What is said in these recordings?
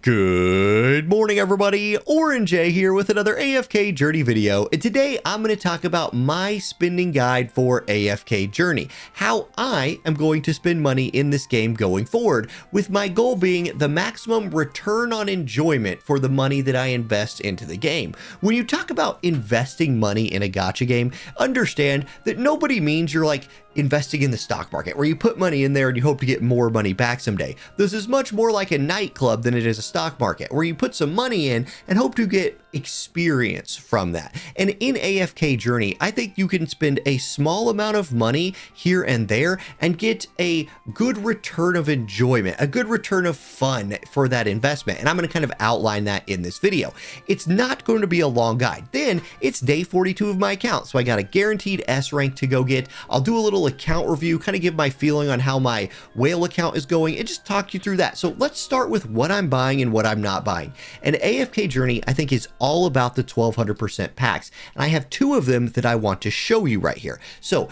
Good morning, everybody. Orange here with another AFK Journey video. And today I'm going to talk about my spending guide for AFK Journey, how I am going to spend money in this game going forward, with my goal being the maximum return on enjoyment for the money that I invest into the game. When you talk about investing money in a gacha game, understand that nobody means you're like investing in the stock market where you put money in there and you hope to get more money back someday. This is much more like a nightclub than it is a stock market where you put some money in and hope to get experience from that. And in AFK Journey, I think you can spend a small amount of money here and there and get a good return of enjoyment, a good return of fun for that investment. And I'm going to kind of outline that in this video. It's not going to be a long guide. Then it's day 42 of my account. So I got a guaranteed S rank to go get. I'll do a little account review, kind of give my feeling on how my whale account is going and just talk you through that. So let's start with what I'm buying and what I'm not buying. And AFK Journey, I think, is all about the 1200% packs. And I have two of them that I want to show you right here. So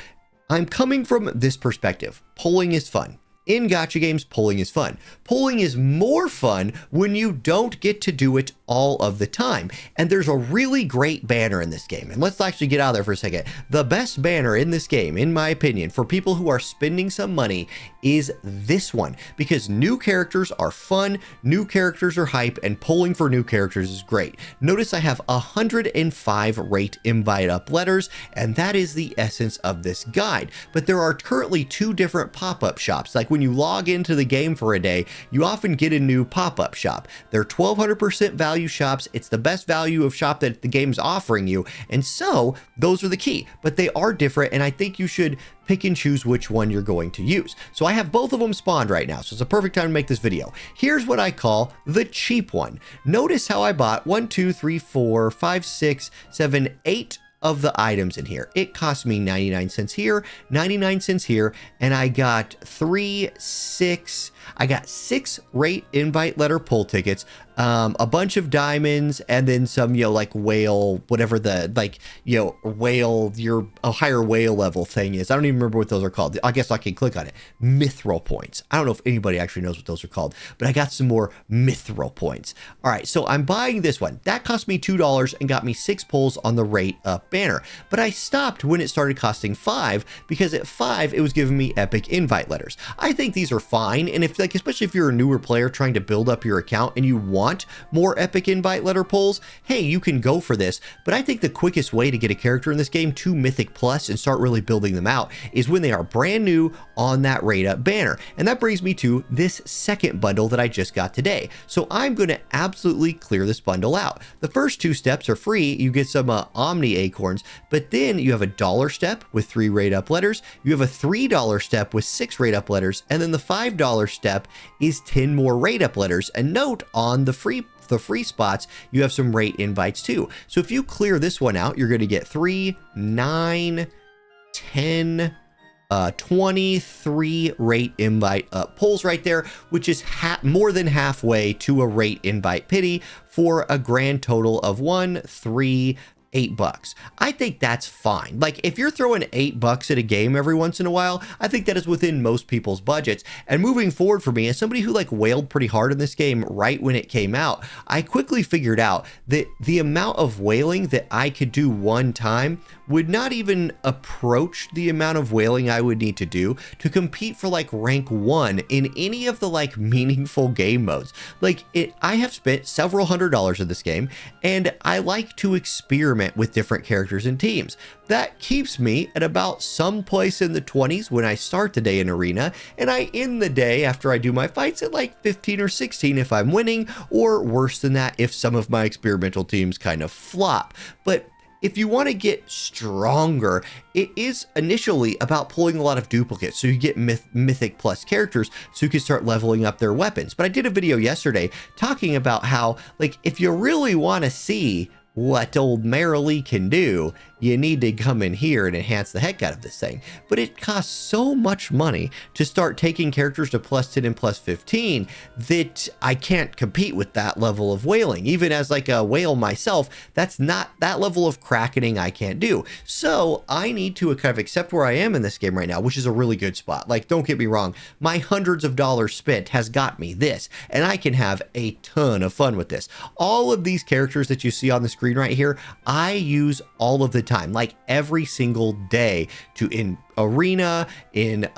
I'm coming from this perspective. Pulling is fun. In gacha games, pulling is fun. Pulling is more fun when you don't get to do it all of the time. And there's a really great banner in this game. And let's actually get out of there for a second. The best banner in this game, in my opinion, for people who are spending some money is this one. Because new characters are fun, new characters are hype, and pulling for new characters is great. Notice I have 105 rate invite up letters, and that is the essence of this guide. But there are currently two different pop-up shops. Like when you log into the game for a day, you often get a new pop-up shop. They're 1200% value shops. It's the best value of shop that the game's offering you. And so those are the key, but they are different. And I think you should pick and choose which one you're going to use. So I have both of them spawned right now. So it's a perfect time to make this video. Here's what I call the cheap one. Notice how I bought 1, 2, 3, 4, 5, 6, 7, 8 of the items in here. It cost me 99 cents here, 99 cents here, and I got 6 rate invite letter pull tickets, a bunch of diamonds, and then some, like whale, whatever the, whale, a higher whale level thing is. I don't even remember what those are called. I guess I can click on it. Mithril points. I don't know if anybody actually knows what those are called, but I got some more mithril points. All right, so I'm buying this one. That cost me $2 and got me 6 pulls on the rate up banner. But I stopped when it started costing 5 because at 5, it was giving me epic invite letters. I think these are fine. And if especially if you're a newer player trying to build up your account and you want more epic invite letter pulls, hey, you can go for this. But I think the quickest way to get a character in this game to Mythic Plus and start really building them out is when they are brand new on that rate up banner. And that brings me to this second bundle that I just got today. So I'm going to absolutely clear this bundle out. The first 2 steps are free. You get some Omni Acorns, but then you have a $1 step with 3 rate up letters. You have a $3 step with 6 rate up letters. And then the $5 step is 10 more rate up letters. And note on the free spots, you have some rate invites too. So if you clear this one out, you're going to get 3, 9, 10, 23 rate invite pulls right there, which is more than halfway to a rate invite pity for a grand total of 1, 3, $8. I think that's fine. Like if you're throwing $8 at a game every once in a while, I think that is within most people's budgets. And moving forward for me, as somebody who wailed pretty hard in this game right when it came out, I quickly figured out that the amount of whaling that I could do one time would not even approach the amount of whaling I would need to do to compete for rank 1 in any of the meaningful game modes. I have spent several $100s in this game, and I like to experiment with different characters and teams. That keeps me at about someplace in the 20s when I start the day in arena, and I end the day after I do my fights at 15 or 16 if I'm winning, or worse than that if some of my experimental teams kind of flop. But if you want to get stronger, it is initially about pulling a lot of duplicates so you get Mythic Plus characters so you can start leveling up their weapons. But I did a video yesterday talking about how, if you really want to see what old Marilee can do, you need to come in here and enhance the heck out of this thing. But it costs so much money to start taking characters to +10 and +15 that I can't compete with that level of whaling. Even as like a whale myself, that's not that level of crackening I can't do. So I need to kind of accept where I am in this game right now, which is a really good spot. Like, don't get me wrong, my hundreds of dollars spent has got me this, and I can have a ton of fun with this. All of these characters that you see on the screen right here, I use all of the time, like every single day, in arena, in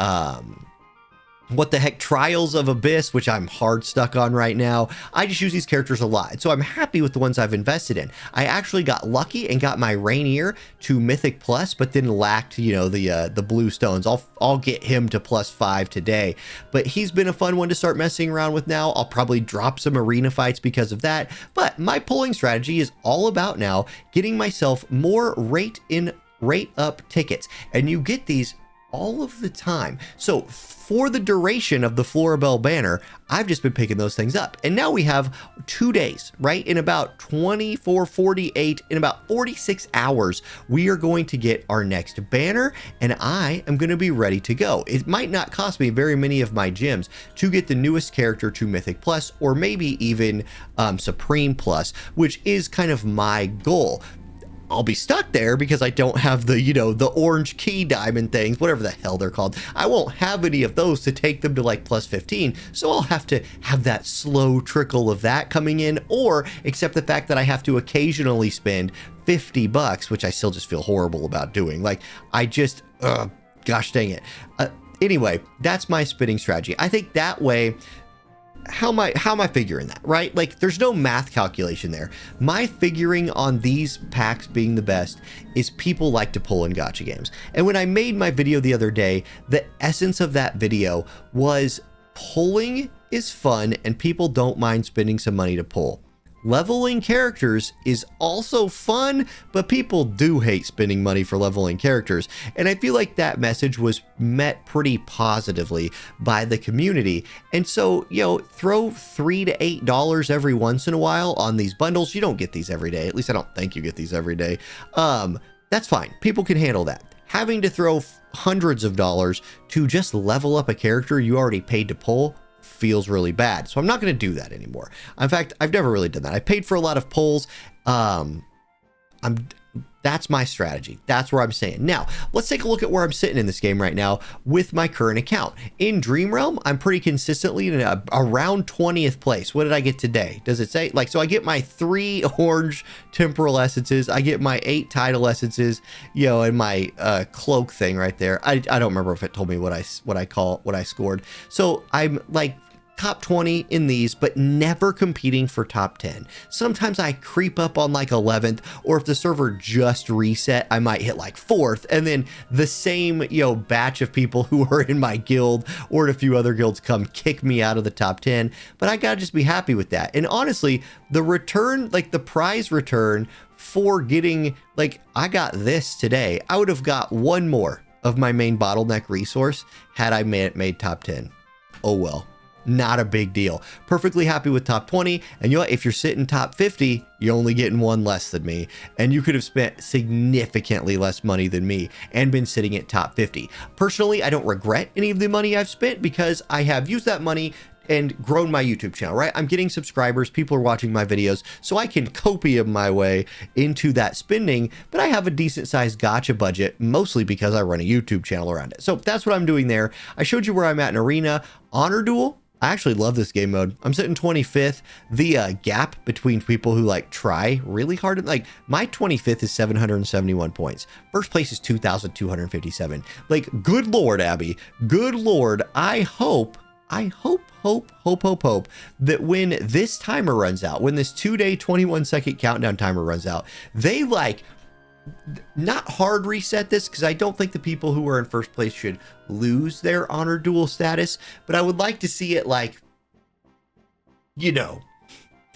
what the heck, Trials of Abyss, which I'm hard stuck on right now. I just use these characters a lot, so I'm happy with the ones I've invested in. I actually got lucky and got my Rainier to Mythic Plus, but then lacked, you know, the blue stones. I'll get him to +5 today, but he's been a fun one to start messing around with now. I'll probably drop some arena fights because of that, but my pulling strategy is all about now getting myself more rate up tickets, and you get these all of the time. So for the duration of the Floribel banner, I've just been picking those things up. And now we have 2 days, right? In about 24, 48, in about 46 hours, we are going to get our next banner, and I am going to be ready to go. It might not cost me very many of my gems to get the newest character to Mythic Plus, or maybe even Supreme Plus, which is kind of my goal. I'll be stuck there because I don't have the, you know, the orange key diamond things, whatever the hell they're called. I won't have any of those to take them to like +15. So I'll have to have that slow trickle of that coming in, or accept the fact that I have to occasionally spend 50 bucks, which I still just feel horrible about doing. Like, I just, gosh dang it. Anyway, that's my spinning strategy. I think that way, how am I figuring that, right? Like, there's no math calculation there. My figuring on these packs being the best is people like to pull in gacha games. And when I made my video the other day, the essence of that video was pulling is fun and people don't mind spending some money to pull. Leveling characters is also fun, but people do hate spending money for leveling characters. And I feel like that message was met pretty positively by the community. And so, you know, throw $3 to $8 every once in a while on these bundles. You don't get these every day. At least I don't think you get these every day. That's fine. People can handle that. Having to throw hundreds of dollars to just level up a character you already paid to pull feels really bad. So I'm not going to do that anymore. In fact, I've never really done that. I paid for a lot of pulls. That's my strategy. That's where I'm saying. Now, let's take a look at where I'm sitting in this game right now with my current account. In Dream Realm, I'm pretty consistently in around 20th place. What did I get today? Does it say? Like, so I get my 3 orange temporal essences. I get my 8 tidal essences, you know, and my cloak thing right there. I don't remember if it told me what I scored. So I'm like top 20 in these, but never competing for top 10. Sometimes I creep up on like 11th, or if the server just reset, I might hit like 4th, and then the same, you know, batch of people who are in my guild or a few other guilds come kick me out of the top 10. But I gotta just be happy with that. And honestly, the return, like the prize return for getting, like, I got this today. I would have got one more of my main bottleneck resource had I made top 10. Oh well. Not a big deal. Perfectly happy with top 20. And you know what? If you're sitting top 50, you're only getting one less than me. And you could have spent significantly less money than me and been sitting at top 50. Personally, I don't regret any of the money I've spent because I have used that money and grown my YouTube channel, right? I'm getting subscribers, people are watching my videos, so I can copium my way into that spending, but I have a decent sized gacha budget, mostly because I run a YouTube channel around it. So that's what I'm doing there. I showed you where I'm at in Arena. Honor Duel, I actually love this game mode. I'm sitting 25th. The gap between people who like try really hard, like my 25th is 771 points. First place is 2,257. Like, good Lord, Abby, good Lord. I hope that when this timer runs out, when this 2-day, 21-second countdown timer runs out, they like not hard reset this, because I don't think the people who are in first place should lose their honor duel status, but I would like to see it, like, you know,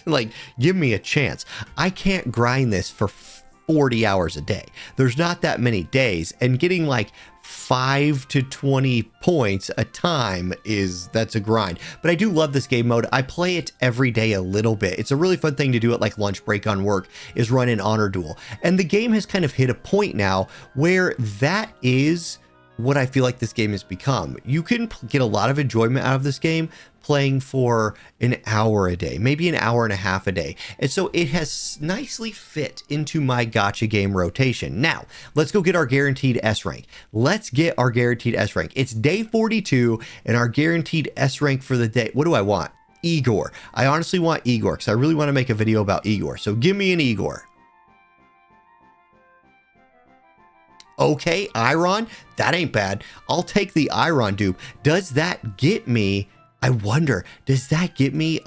like, give me a chance. I can't grind this for 40 hours a day. There's not that many days, and getting like 5 to 20 points a time that's a grind. But I do love this game mode. I play it every day a little bit. It's a really fun thing to do at like lunch break on work, is run an honor duel. And the game has kind of hit a point now where that is what I feel like this game has become. You can get a lot of enjoyment out of this game playing for an hour a day, maybe an hour and a half a day. And so it has nicely fit into my gacha game rotation. Now, let's go get our guaranteed S rank. Let's get our guaranteed S rank. It's day 42 and our guaranteed S rank for the day. What do I want? Igor. I honestly want Igor because I really want to make a video about Igor. So give me an Igor. Okay, Iron, that ain't bad. I'll take the Iron dupe. Does that get me, I wonder, does that get me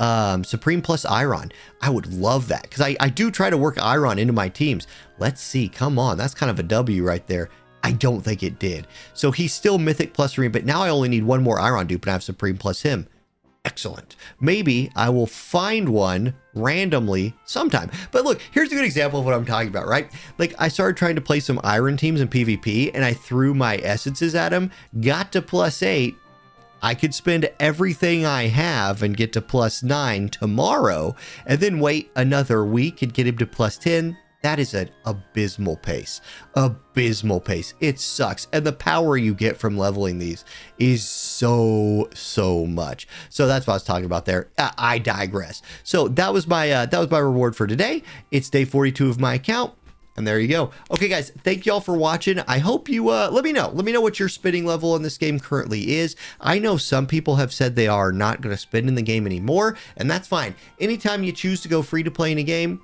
Supreme plus Iron? I would love that because I do try to work Iron into my teams. Let's see, come on, that's kind of a W right there. I don't think it did. So he's still Mythic plus Supreme, but now I only need one more Iron dupe and I have Supreme plus him. Excellent. Maybe I will find one randomly sometime. But look, here's a good example of what I'm talking about, right? Like I started trying to play some iron teams in PvP and I threw my essences at him, got to +8. I could spend everything I have and get to +9 tomorrow and then wait another week and get him to +10. That is an abysmal pace. Abysmal pace. It sucks. And the power you get from leveling these is so much. So that's what I was talking about there. I digress. So that was my reward for today. It's day 42 of my account. And there you go. Okay, guys, thank y'all for watching. I hope you let me know what your spinning level in this game currently is. I know some people have said they are not going to spin in the game anymore, and that's fine. Anytime you choose to go free to play in a game,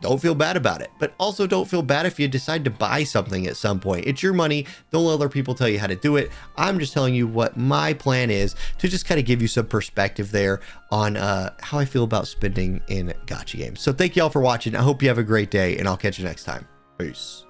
don't feel bad about it, but also don't feel bad if you decide to buy something at some point. It's your money. Don't let other people tell you how to do it. I'm just telling you what my plan is to just kind of give you some perspective there on how I feel about spending in gacha games. So thank you all for watching. I hope you have a great day, and I'll catch you next time. Peace.